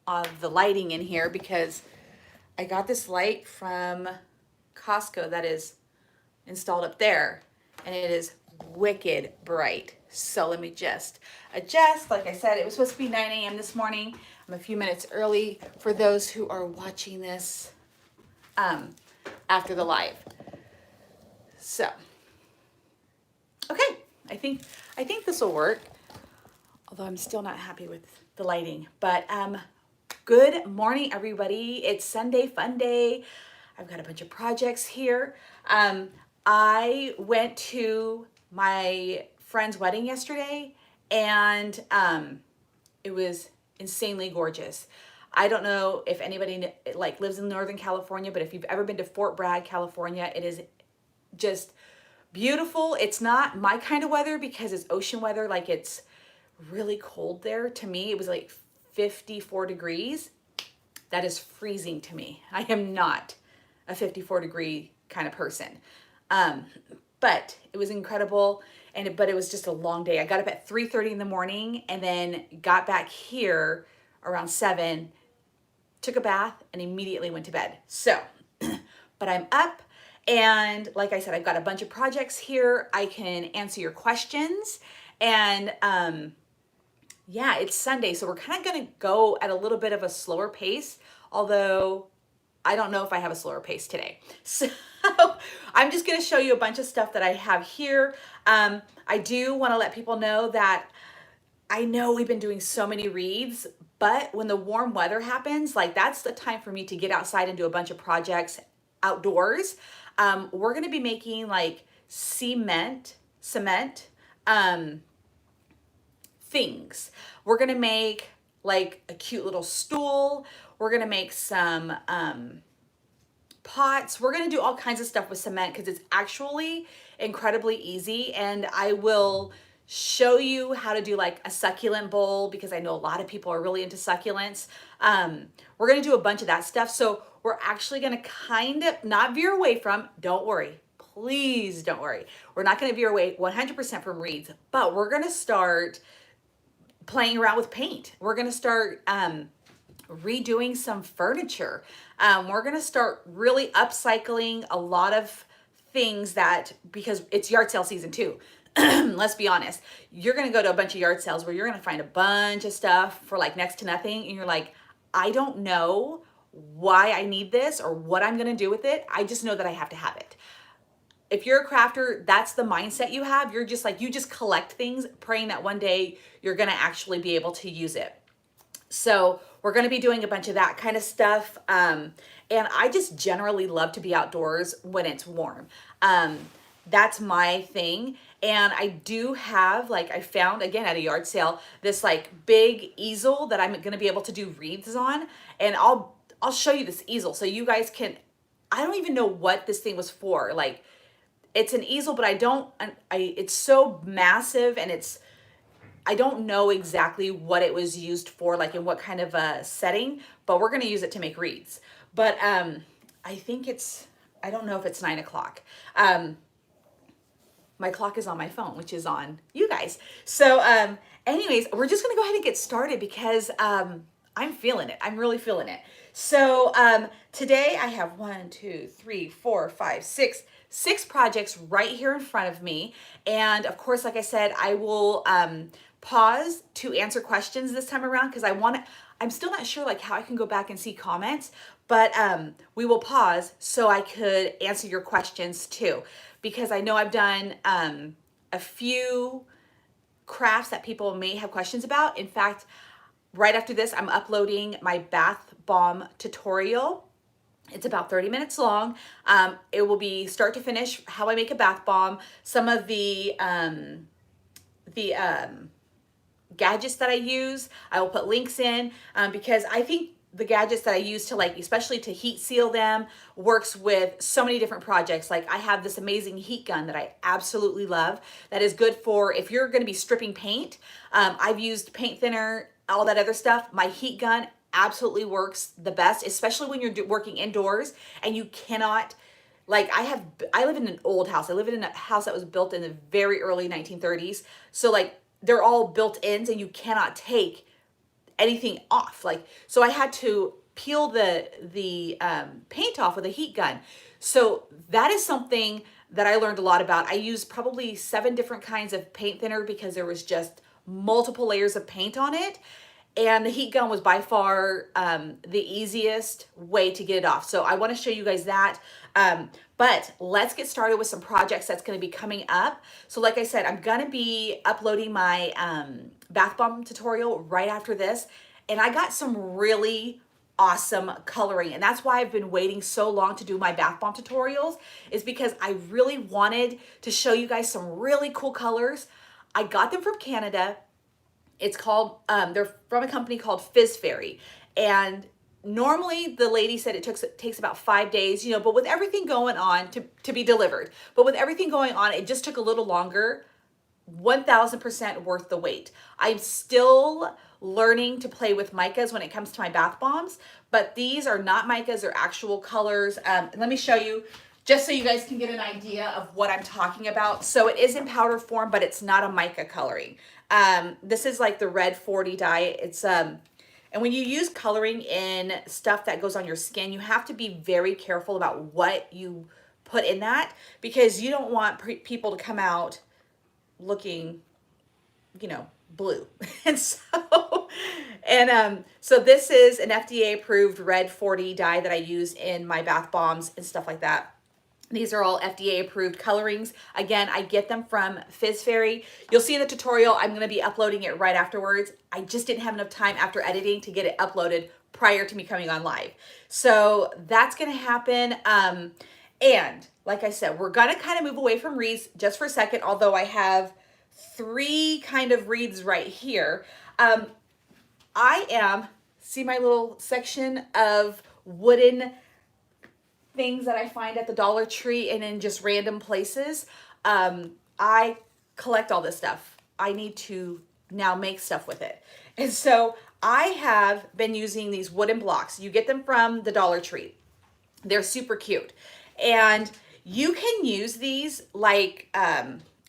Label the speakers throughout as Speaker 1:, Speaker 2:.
Speaker 1: the lighting in here because I got this light from Costco that is installed up there, and it is wicked bright. So let me just adjust. Like I said, it was supposed to be 9 a.m. this morning. I'm a few minutes early for those who are watching this after the live. So, okay, I think this will work. Although I'm still not happy with the lighting. But good morning, everybody. It's Sunday Fun Day. I've got a bunch of projects here. I went to my friend's wedding yesterday, and it was insanely gorgeous. I don't know if anybody like lives in Northern California, but if you've ever been to Fort Bragg, California, it is just beautiful. It's not my kind of weather because it's ocean weather. Like, it's really cold there. To me, it was like 54 degrees. That is freezing to me. I am not a 54-degree kind of person. But it was incredible, but it was just a long day. I got up at 3:30 in the morning and then got back here around 7, took a bath, and immediately went to bed. So, but I'm up, and like I said, I've got a bunch of projects here. I can answer your questions, and yeah, it's Sunday, so we're kind of going to go at a little bit of a slower pace, although I don't know if I have a slower pace today. So I'm just going to show you a bunch of stuff that I have here. I do want to let people know that I know we've been doing so many wreaths, but when the warm weather happens, like, that's the time for me to get outside and do a bunch of projects outdoors. We're going to be making like cement, things. We're gonna make like a cute little stool. We're gonna make some pots. We're gonna do all kinds of stuff with cement because it's actually incredibly easy, and I will show you how to do like a succulent bowl because I know a lot of people are really into succulents. We're gonna do a bunch of that stuff. So we're actually gonna kind of not veer away from, don't worry, please don't worry. We're not gonna veer away 100% from wreaths, but we're gonna start playing around with paint. We're gonna start redoing some furniture. We're gonna start really upcycling a lot of things because it's yard sale season too. Let's be honest. You're gonna go to a bunch of yard sales where you're gonna find a bunch of stuff for like next to nothing, and you're like, I don't know why I need this or what I'm gonna do with it. I just know that I have to have it. If you're a crafter, that's the mindset you have. You're just like, you just collect things, praying that one day you're gonna actually be able to use it. So we're gonna be doing a bunch of that kind of stuff. And I just generally love to be outdoors when it's warm. That's my thing. And I do have, like, I found again at a yard sale, this like big easel that I'm gonna be able to do wreaths on. And I'll show you this easel so you guys can, I don't even know what this thing was for. Like, it's an easel, but it's so massive, and I don't know exactly what it was used for, like in what kind of a setting, but we're going to use it to make wreaths. But I think I don't know if it's 9 o'clock. My clock is on my phone, which is on you guys. So anyways, we're just going to go ahead and get started because I'm feeling it. I'm really feeling it. So today I have 6 projects right here in front of me. And of course, like I said, I will pause to answer questions this time around because I'm still not sure like how I can go back and see comments, but we will pause so I could answer your questions too, because I know I've done a few crafts that people may have questions about. In fact, right after this, I'm uploading my bath bomb tutorial. It's about 30 minutes long. It will be start to finish how I make a bath bomb, some of the gadgets that I use. I will put links in because I think the gadgets that I use to, like, especially to heat seal them, works with so many different projects. Like, I have this amazing heat gun that I absolutely love that is good for if you're going to be stripping paint. I've used paint thinner, all that other stuff. My heat gun absolutely works the best, especially when you're working indoors and you cannot, like, I live in an old house. I live in a house that was built in the very early 1930s. So like, they're all built ins and you cannot take anything off. Like, so I had to peel the paint off with a heat gun. So that is something that I learned a lot about. I used probably 7 different kinds of paint thinner because there was just multiple layers of paint on it. And the heat gun was by far the easiest way to get it off. So I want to show you guys that. But let's get started with some projects that's going to be coming up. So like I said, I'm going to be uploading my bath bomb tutorial right after this. And I got some really awesome coloring, and that's why I've been waiting so long to do my bath bomb tutorials, is because I really wanted to show you guys some really cool colors. I got them from Canada. It's called, they're from a company called Fizz Fairy. And normally the lady said it takes about 5 days, you know, but with everything going on to be delivered, but with everything going on, it just took a little longer. 1000% worth the wait. I'm still learning to play with micas when it comes to my bath bombs, but these are not micas, they're actual colors. Let me show you, just so you guys can get an idea of what I'm talking about. So it is in powder form, but it's not a mica coloring. This is like the red 40 dye. It's and when you use coloring in stuff that goes on your skin, you have to be very careful about what you put in that, because you don't want people to come out looking, you know, blue. And so, so this is an FDA approved red 40 dye that I use in my bath bombs and stuff like that. These are all FDA approved colorings. Again, I get them from Fizz Fairy. You'll see in the tutorial, I'm going to be uploading it right afterwards. I just didn't have enough time after editing to get it uploaded prior to me coming on live. So that's going to happen. And like I said, we're going to kind of move away from wreaths just for a second, although I have 3 kind of wreaths right here. See my little section of wooden things that I find at the Dollar Tree and in just random places. I collect all this stuff. I need to now make stuff with it. And so I have been using these wooden blocks. You get them from the Dollar Tree. They're super cute. And you can use these like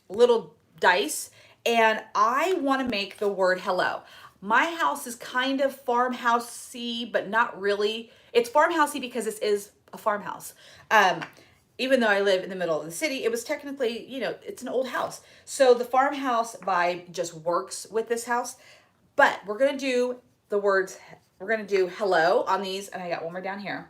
Speaker 1: little dice. And I want to make the word hello. My house is kind of farmhousey, but not really. It's farmhousey because this is a farmhouse. Even though I live in the middle of the city, it was technically, you know, it's an old house. So the farmhouse vibe just works with this house. But we're going to do the words, we're going to do hello on these. And I got one more down here.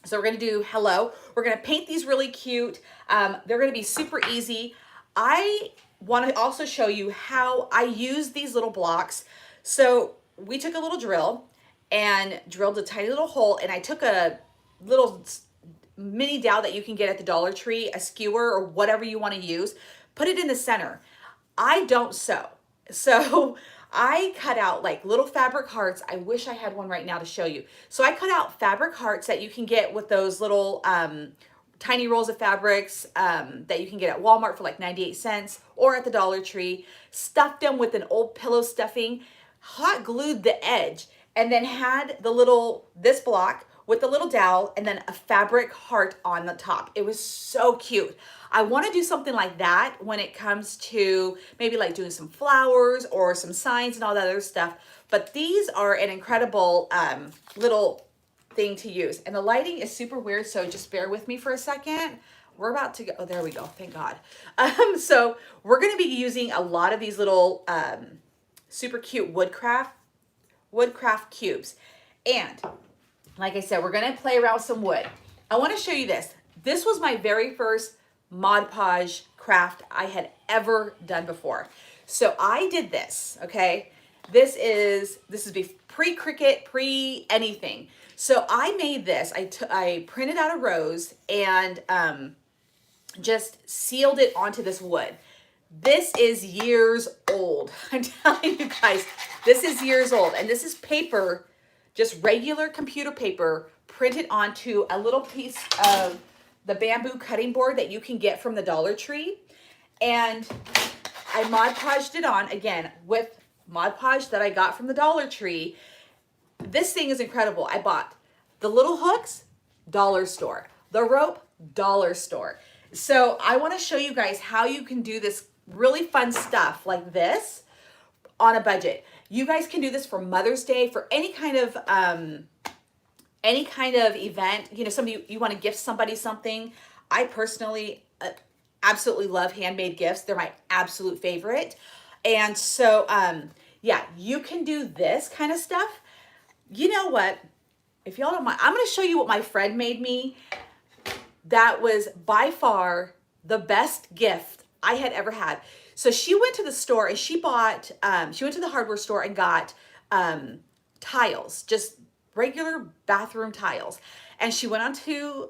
Speaker 1: So we're going to do hello. We're going to paint these really cute. They're going to be super easy. I want to also show you how I use these little blocks. So we took a little drill and drilled a tiny little hole, and I took a little mini dowel that you can get at the Dollar Tree, a skewer or whatever you want to use, put it in the center. I don't sew. So I cut out like little fabric hearts. I wish I had one right now to show you. So I cut out fabric hearts that you can get with those little tiny rolls of fabrics that you can get at Walmart for like 98 cents or at the Dollar Tree. Stuffed them with an old pillow stuffing, hot glued the edge, and then had this block with a little dowel and then a fabric heart on the top. It was so cute. I want to do something like that when it comes to maybe like doing some flowers or some signs and all that other stuff. But these are an incredible little thing to use. And the lighting is super weird, so just bear with me for a second. We're about to go, oh, there we go, thank God. So we're gonna be using a lot of these little super cute woodcraft cubes. And like I said, we're gonna play around with some wood. I wanna show you this. This was my very first Mod Podge craft I had ever done before. So I did this, okay? This is pre-Cricut, pre-anything. So I made this, I printed out a rose and just sealed it onto this wood. This is years old. I'm telling you guys, this is years old. And this is paper, just regular computer paper, printed onto a little piece of the bamboo cutting board that you can get from the Dollar Tree. And I Mod Podged it on, again, with Mod Podge that I got from the Dollar Tree. This thing is incredible. I bought the little hooks, dollar store. The rope, dollar store. So I want to show you guys how you can do this really fun stuff like this on a budget. You guys can do this for Mother's Day, for any kind of event. You know, somebody, you want to gift somebody something. I personally absolutely love handmade gifts. They're my absolute favorite. And so, yeah, you can do this kind of stuff. You know what? If y'all don't mind, I'm going to show you what my friend made me. That was by far the best gift I had ever had. So she went to the store and she bought, she went to the hardware store and got tiles, just regular bathroom tiles. And she went onto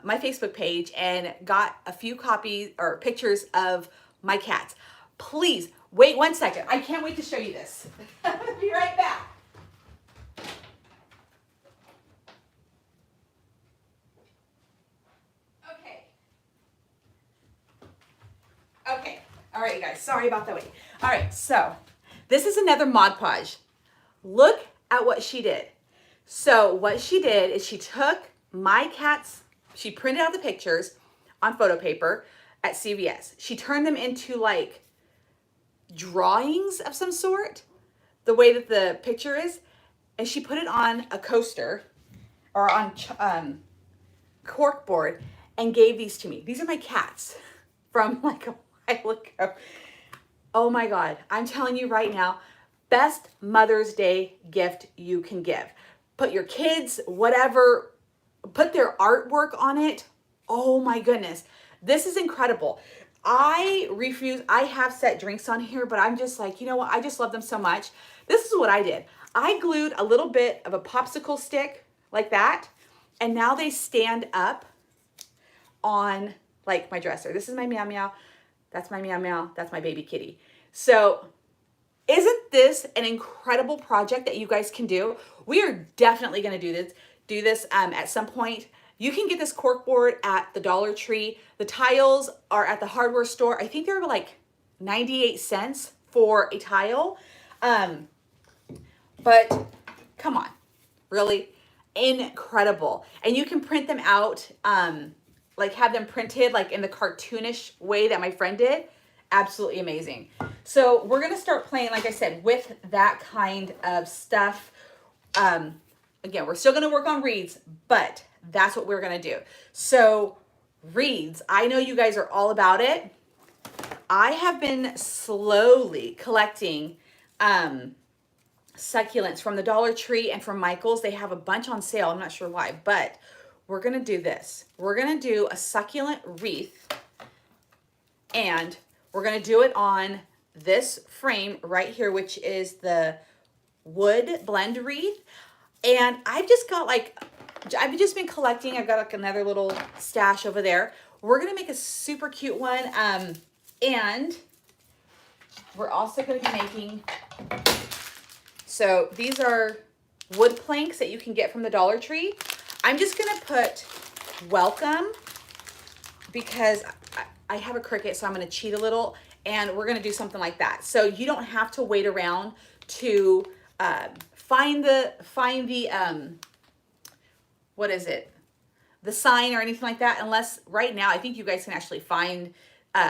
Speaker 1: my Facebook page and got a few copies or pictures of my cats. Please wait 1 second. I can't wait to show you this. Be right back. Okay. All right, you guys. Sorry about the wait. All right. So this is another Mod Podge. Look at what she did. So what she did is she took my cats, she printed out the pictures on photo paper at CVS. She turned them into like drawings of some sort, the way that the picture is, and she put it on a coaster or on cork board and gave these to me. These are my cats from like a while ago. Oh my God, I'm telling you right now, best Mother's Day gift you can give. Put your kids, whatever, put their artwork on it. Oh my goodness, this is incredible. I have set drinks on here, but I'm just like, you know what? I just love them so much. This is what I did. I glued a little bit of a popsicle stick like that, and now they stand up on like my dresser. This is my meow meow. That's my meow meow. That's my baby kitty. So isn't this an incredible project that you guys can do? We are definitely going to do this at some point. You can get this cork board at the Dollar Tree. The tiles are at the hardware store. I think they're like 98 cents for a tile. But come on, really incredible. And you can print them out, like have them printed like in the cartoonish way that my friend did. Absolutely amazing. So we're going to start playing, like I said, with that kind of stuff. Again, we're still going to work on wreaths, but that's what we're going to do. So wreaths, I know you guys are all about it. I have been slowly collecting succulents from the Dollar Tree and from Michael's. They have a bunch on sale. I'm not sure why, but we're going to do this. We're going to do a succulent wreath, and we're going to do it on this frame right here, which is the wood blend wreath. And I've just been collecting. I've got like another little stash over there. We're going to make a super cute one. And we're also going to be making, so these are wood planks that you can get from the Dollar Tree. I'm just going to put welcome because I have a Cricut, so I'm going to cheat a little, and we're going to do something like that. So you don't have to wait around to find the what is it? The sign or anything like that, unless right now I think you guys can actually find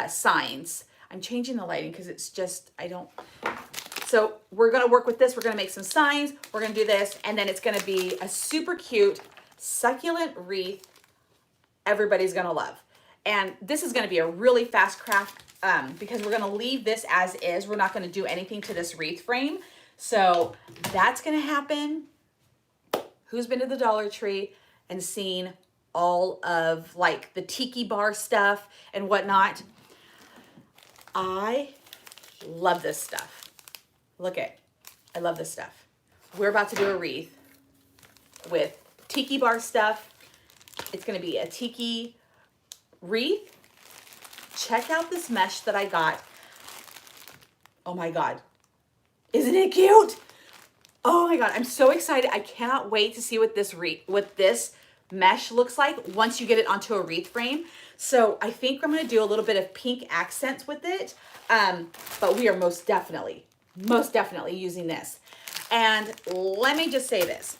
Speaker 1: signs. I'm changing the lighting because it's just, so we're going to work with this. We're going to make some signs. We're going to do this, and then it's going to be a super cute succulent wreath everybody's going to love. And this is going to be a really fast craft because we're going to leave this as is. We're not going to do anything to this wreath frame. So that's going to happen. Who's been to the Dollar Tree and seen all of like the tiki bar stuff and whatnot? I love this stuff. Look at, I love this stuff. We're about to do a wreath with tiki bar stuff. It's going to be a tiki wreath. Check out this mesh that I got. Oh my God. Isn't it cute? Oh my God. I'm so excited. I cannot wait to see what this mesh looks like once you get it onto a wreath frame. So I think I'm going to do a little bit of pink accents with it. But we are most definitely using this. And let me just say this.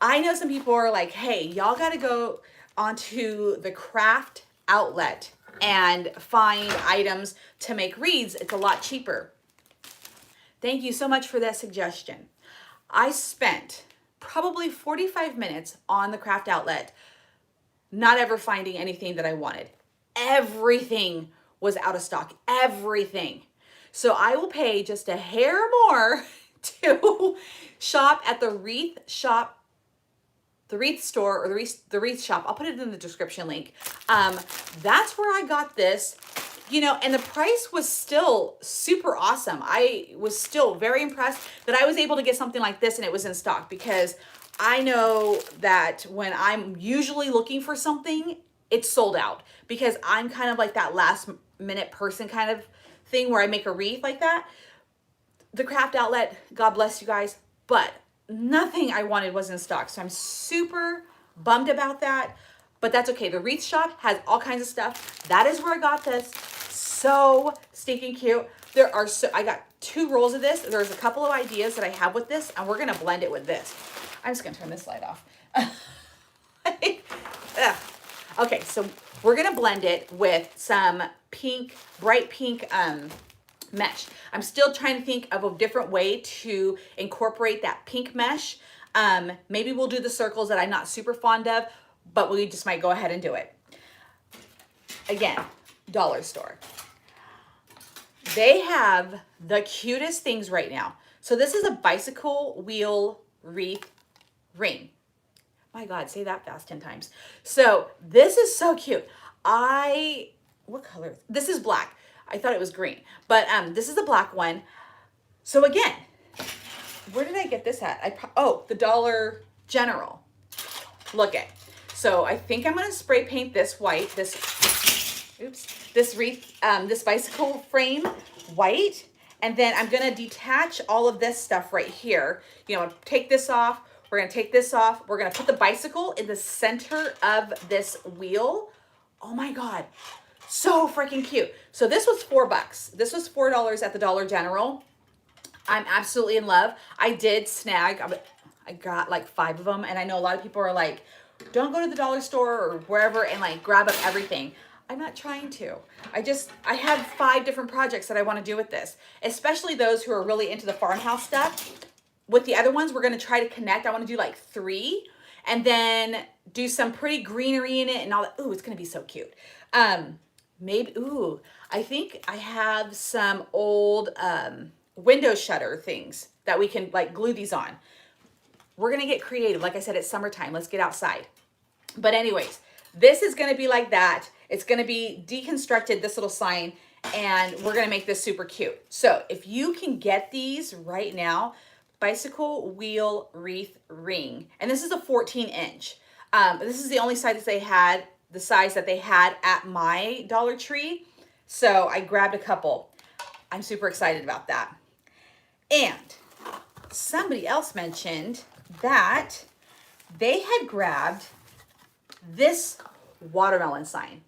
Speaker 1: I know some people are like, hey, y'all got to go onto the craft outlet and find items to make wreaths. It's a lot cheaper. Thank you so much for that suggestion. I spent probably 45 minutes on the craft outlet, not ever finding anything that I wanted. Everything was out of stock, everything. So I will pay just a hair more to shop at the Wreath shop, the Wreath store, or the Wreath shop. I'll put it in the description link. That's where I got this, you know, and the price was still super awesome. I was still very impressed that I was able to get something like this and it was in stock, because I know that when I'm usually looking for something, it's sold out, because I'm kind of like that last minute person kind of thing where I make a wreath like that. The craft outlet, God bless you guys, but nothing I wanted was in stock. So I'm super bummed about that, but that's okay. The Wreath shop has all kinds of stuff. That is where I got this. So stinking cute. I got 2 rolls of this. There's a couple of ideas that I have with this, and we're gonna blend it with this. I'm just gonna turn this light off. Okay, so we're gonna blend it with some pink, bright pink mesh. I'm still trying to think of a different way to incorporate that pink mesh. Maybe we'll do the circles that I'm not super fond of, but we just might go ahead and do it. Again, dollar store. They have the cutest things right now. So this is a bicycle wheel wreath ring. My God, say that fast 10 times. So this is so cute. What color? This is black. I thought it was green, but this is the black one. So again, where did I get this at? Oh, the Dollar General. Look it. So I think I'm gonna spray paint this white, this wreath, this bicycle frame white, and then I'm gonna detach all of this stuff right here. You know, take this off. We're gonna take this off. We're gonna put the bicycle in the center of this wheel. Oh my God, so freaking cute. So this was $4. This was $4 at the Dollar General. I'm absolutely in love. I did snag, I got like 5 of them, and I know a lot of people are like, don't go to the dollar store or wherever and like grab up everything. I'm not trying to. I have 5 different projects that I want to do with this, especially those who are really into the farmhouse stuff. With the other ones, we're going to try to connect. I want to do like 3 and then do some pretty greenery in it and all that. Ooh, it's going to be so cute. I think I have some old window shutter things that we can like glue these on. We're going to get creative. Like I said, it's summertime. Let's get outside. But anyways, this is going to be like that. It's going to be deconstructed, this little sign, and we're going to make this super cute. So if you can get these right now, bicycle wheel wreath ring, and this is a 14-inch. This is the only size that they had, the size that they had at my Dollar Tree. So I grabbed a couple. I'm super excited about that. And somebody else mentioned that they had grabbed this watermelon sign.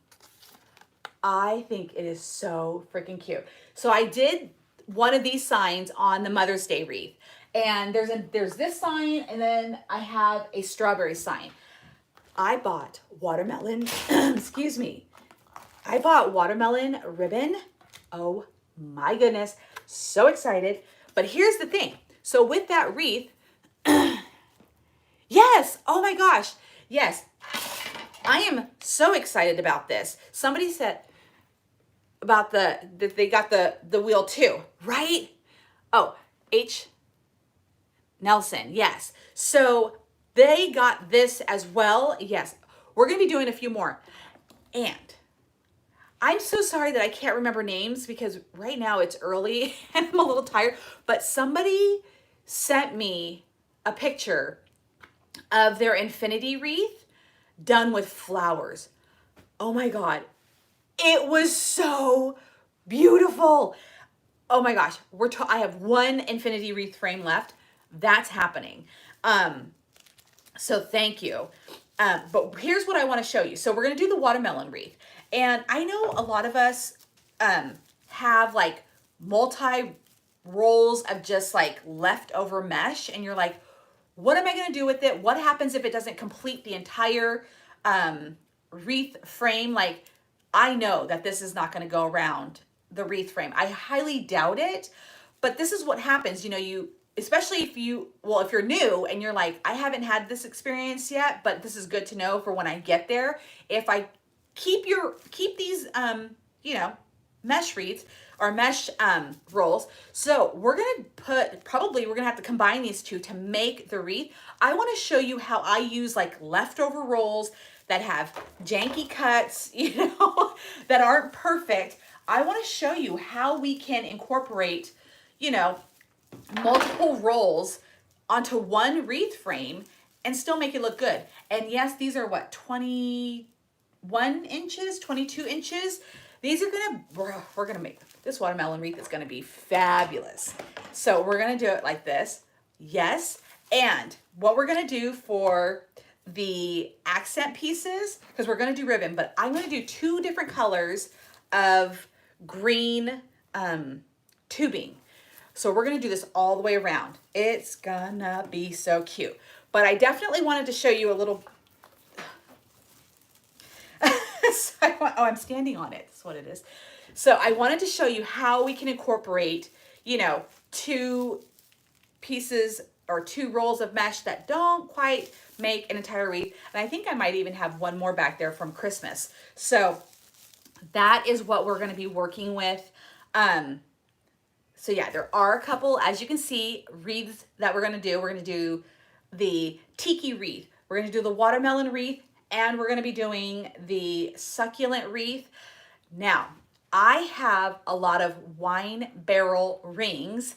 Speaker 1: I think it is so freaking cute. So I did one of these signs on the Mother's Day wreath. And there's this sign, and then I have a strawberry sign. I bought watermelon, excuse me. I bought watermelon ribbon. Oh my goodness, so excited. But here's the thing. So with that wreath, yes, oh my gosh, yes. I am so excited about this. Somebody said about that they got the wheel too, right? Oh, H. Nelson, yes. So they got this as well. Yes, we're gonna be doing a few more. And I'm so sorry that I can't remember names because right now it's early and I'm a little tired, but somebody sent me a picture of their infinity wreath done with flowers. Oh my God, it was so beautiful. Oh my gosh, I have one infinity wreath frame left. That's happening. So thank you. But here's what I want to show you. So we're going to do the watermelon wreath. And I know a lot of us have like multi rolls of just like leftover mesh. And you're like, what am I going to do with it? What happens if it doesn't complete the entire wreath frame? Like, I know that this is not going to go around the wreath frame. I highly doubt it. But this is what happens, you know, especially if if you're new and you're like, I haven't had this experience yet, but this is good to know for when I get there. If I keep these, you know, mesh wreaths or mesh rolls. So we're gonna have to combine these two to make the wreath. I want to show you how I use like leftover rolls that have janky cuts, you know, that aren't perfect. I want to show you how we can incorporate, you know, multiple rolls onto one wreath frame and still make it look good. And yes, these are what, 21 inches, 22 inches. These are we're gonna make this watermelon wreath is gonna be fabulous. So we're gonna do it like this. Yes. And what we're gonna do for the accent pieces, because we're gonna do ribbon, but I'm gonna do 2 different colors of green tubing. So we're gonna do this all the way around. It's gonna be so cute. But I definitely wanted to show you a little, I'm standing on it, that's what it is. So I wanted to show you how we can incorporate, you know, 2 pieces or 2 rolls of mesh that don't quite make an entire wreath. And I think I might even have one more back there from Christmas. So that is what we're gonna be working with. So yeah, there are a couple, as you can see, wreaths that we're gonna do. We're gonna do the tiki wreath. We're gonna do the watermelon wreath, and we're gonna be doing the succulent wreath. Now, I have a lot of wine barrel rings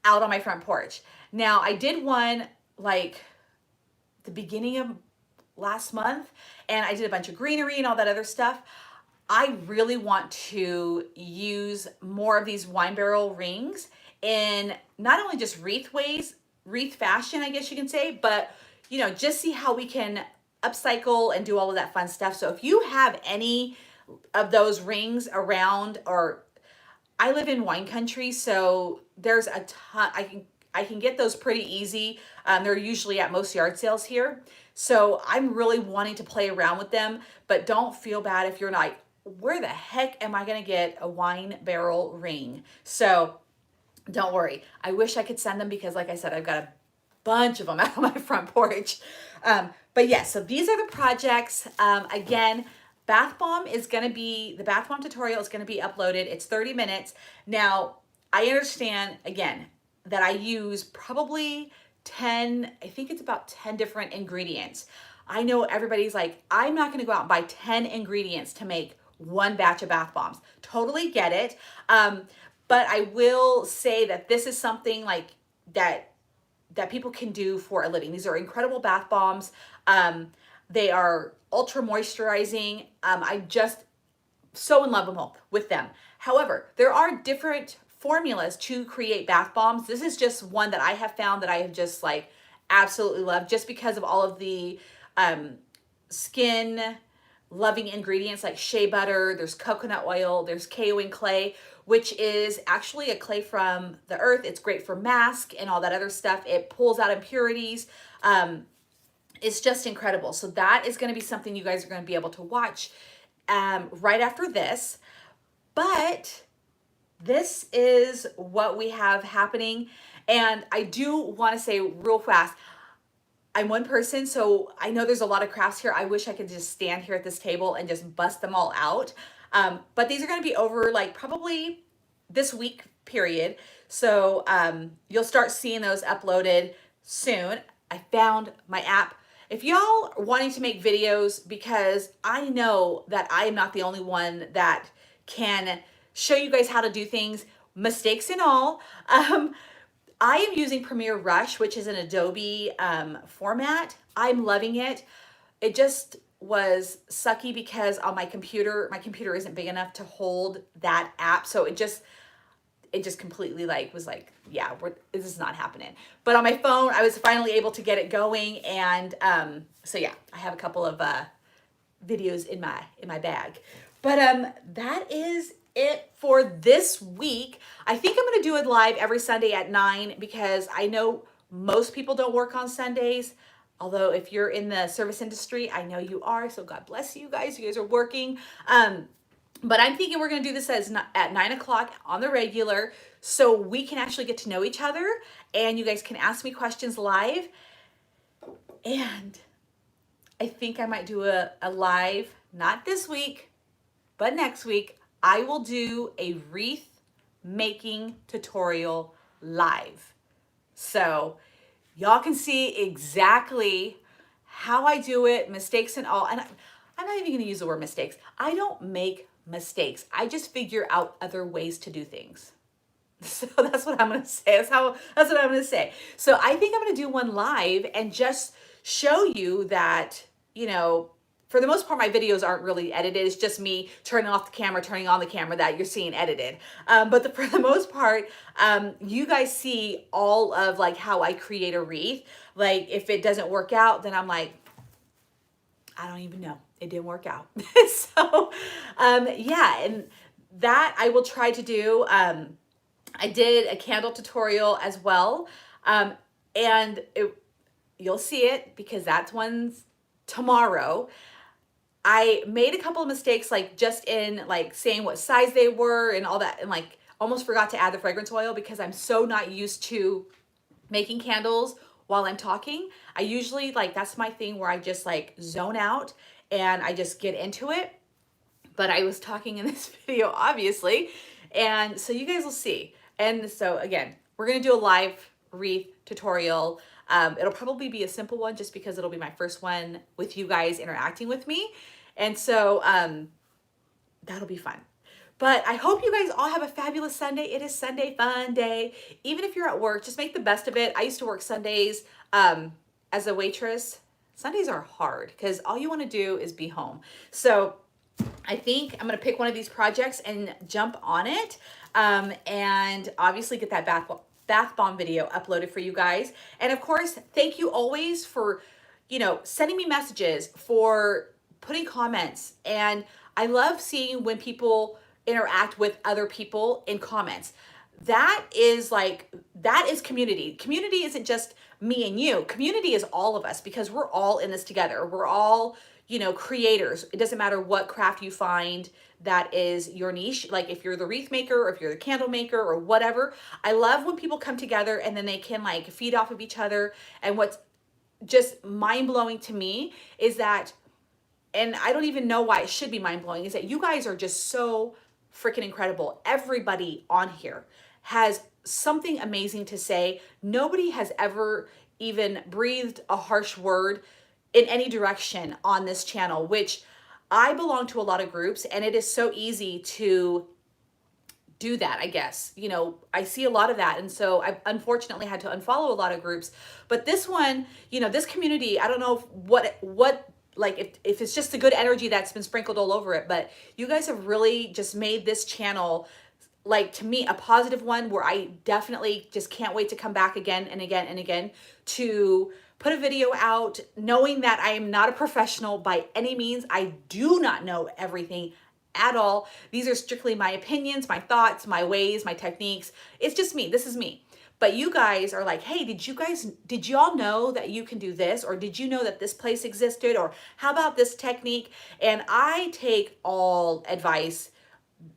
Speaker 1: out on my front porch. Now, I did one like the beginning of last month, and I did a bunch of greenery and all that other stuff. I really want to use more of these wine barrel rings in not only just wreath fashion, I guess you can say, but, you know, just see how we can upcycle and do all of that fun stuff. So if you have any of those rings around, or I live in wine country, so there's a ton, I can get those pretty easy. They're usually at most yard sales here. So I'm really wanting to play around with them, but don't feel bad if you're not, where the heck am I gonna get a wine barrel ring? So don't worry. I wish I could send them because like I said, I've got a bunch of them out on my front porch. But yes, so these are the projects. Again, bath bomb is gonna be, the bath bomb tutorial is gonna be uploaded. It's 30 minutes. Now, I understand, again, that I use probably 10, I think it's about 10 different ingredients. I know everybody's like, I'm not gonna go out and buy 10 ingredients to make one batch of bath bombs. Totally get it. But I will say that this is something like that people can do for a living. These are incredible bath bombs. They are ultra moisturizing. I just so in love with them. However, there are different formulas to create bath bombs. This is just one that I have found that I have just like absolutely loved, just because of all of the skin loving ingredients like shea butter, there's coconut oil, there's kaolin clay, which is actually a clay from the earth. It's great for mask and all that other stuff. It pulls out impurities. It's just incredible. So that is going to be something you guys are going to be able to watch right after this. But this is what we have happening. And I do want to say real fast, I'm one person, so I know there's a lot of crafts here. I wish I could just stand here at this table and just bust them all out. But these are going to be over like probably this week period. So you'll start seeing those uploaded soon. I found my app. If y'all are wanting to make videos, because I know that I am not the only one that can show you guys how to do things, mistakes and all. I am using Premiere Rush, which is an Adobe format. I'm loving it. It just was sucky because on my computer isn't big enough to hold that app. So it just completely was like, yeah, this is not happening. But on my phone, I was finally able to get it going. And so yeah, I have a couple of videos in my bag. But that is it for this week. I think I'm going to do it live every Sunday at 9 because I know most people don't work on Sundays. Although if you're in the service industry, I know you are. So God bless you guys. You guys are working. But I'm thinking we're going to do this at 9 o'clock on the regular. so we can actually get to know each other, and you guys can ask me questions live. And I think I might do a live, not this week, but next week. I will do a wreath making tutorial live. So y'all can see exactly how I do it, mistakes and all. And I'm not even gonna use the word mistakes. I don't make mistakes. I just figure out other ways to do things. So that's what I'm gonna say. That's what I'm gonna say. So I think I'm gonna do one live and just show you that, you know, for the most part, my videos aren't really edited. It's just me turning off the camera, turning on the camera that you're seeing edited. But for the most part, you guys see all of like how I create a wreath. Like if it doesn't work out, then I'm like, I don't even know. It didn't work out. So yeah, and that I will try to do. I did a candle tutorial as well. And you'll see it because that's one's tomorrow. I made a couple of mistakes, like just in like saying what size they were and all that, and like almost forgot to add the fragrance oil because I'm so not used to making candles while I'm talking. I usually like, that's my thing where I just like zone out and I just get into it. But I was talking in this video, obviously. And so you guys will see. And so again, we're gonna do a live wreath tutorial. It'll probably be a simple one just because it'll be my first one with you guys interacting with me. And so that'll be fun. But I hope you guys all have a fabulous Sunday. It is Sunday fun day. Even if you're at work, just make the best of it. I used to work Sundays as a waitress. Sundays are hard because all you want to do is be home. So I think I'm going to pick one of these projects and jump on it. And obviously get that bath bomb video uploaded for you guys. And of course, thank you always for, you know, sending me messages, for putting comments. And I love seeing when people interact with other people in comments. That is community. Community isn't just me and you. Community is all of us because we're all in this together. We're all, you know, creators. It doesn't matter what craft you find that is your niche. Like if you're the wreath maker or if you're the candle maker or whatever. I love when people come together and then they can like feed off of each other. And what's just mind-blowing to me is that, and I don't even know why it should be mind-blowing, is that you guys are just so freaking incredible. Everybody on here has something amazing to say. Nobody has ever even breathed a harsh word in any direction on this channel, which I belong to a lot of groups, and it is so easy to do that, I guess. You know, I see a lot of that, and so I've unfortunately had to unfollow a lot of groups. But this one, you know, this community, I don't know what like if it's just the good energy that's been sprinkled all over it, but you guys have really just made this channel, like, to me, a positive one where I definitely just can't wait to come back again and again and again to put a video out, knowing that I am not a professional by any means. I do not know everything at all. These are strictly my opinions, my thoughts, my ways, my techniques. It's just me. This is me. But you guys are like, hey, did y'all know that you can do this? Or did you know that this place existed? Or how about this technique? And I take all advice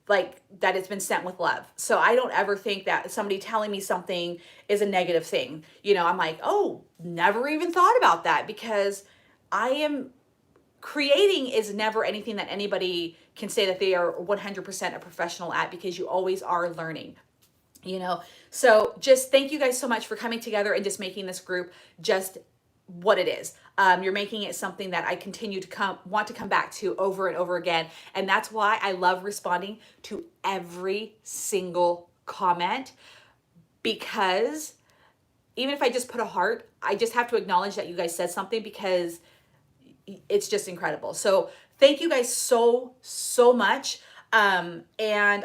Speaker 1: like that it's been sent with love. So I don't ever think that somebody telling me something is a negative thing. You know, I'm like, oh, never even thought about that, because creating is never anything that anybody can say that they are 100% a professional at, because you always are learning. You know, so just thank you guys so much for coming together and just making this group just what it is. You're making it something that I continue to want to come back to over and over again. And that's why I love responding to every single comment, because even if I just put a heart, I just have to acknowledge that you guys said something, because it's just incredible. So thank you guys so much. And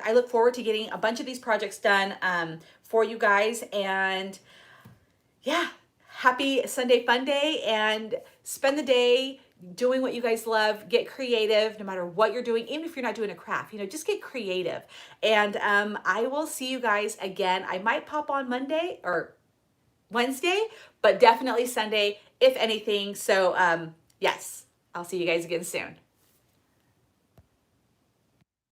Speaker 1: I look forward to getting a bunch of these projects done for you guys. And yeah, happy Sunday fun day, and spend the day doing what you guys love. Get creative no matter what you're doing, even if you're not doing a craft, you know, just get creative. And I will see you guys again. I might pop on Monday or Wednesday, but definitely Sunday, if anything. So yes, I'll see you guys again soon.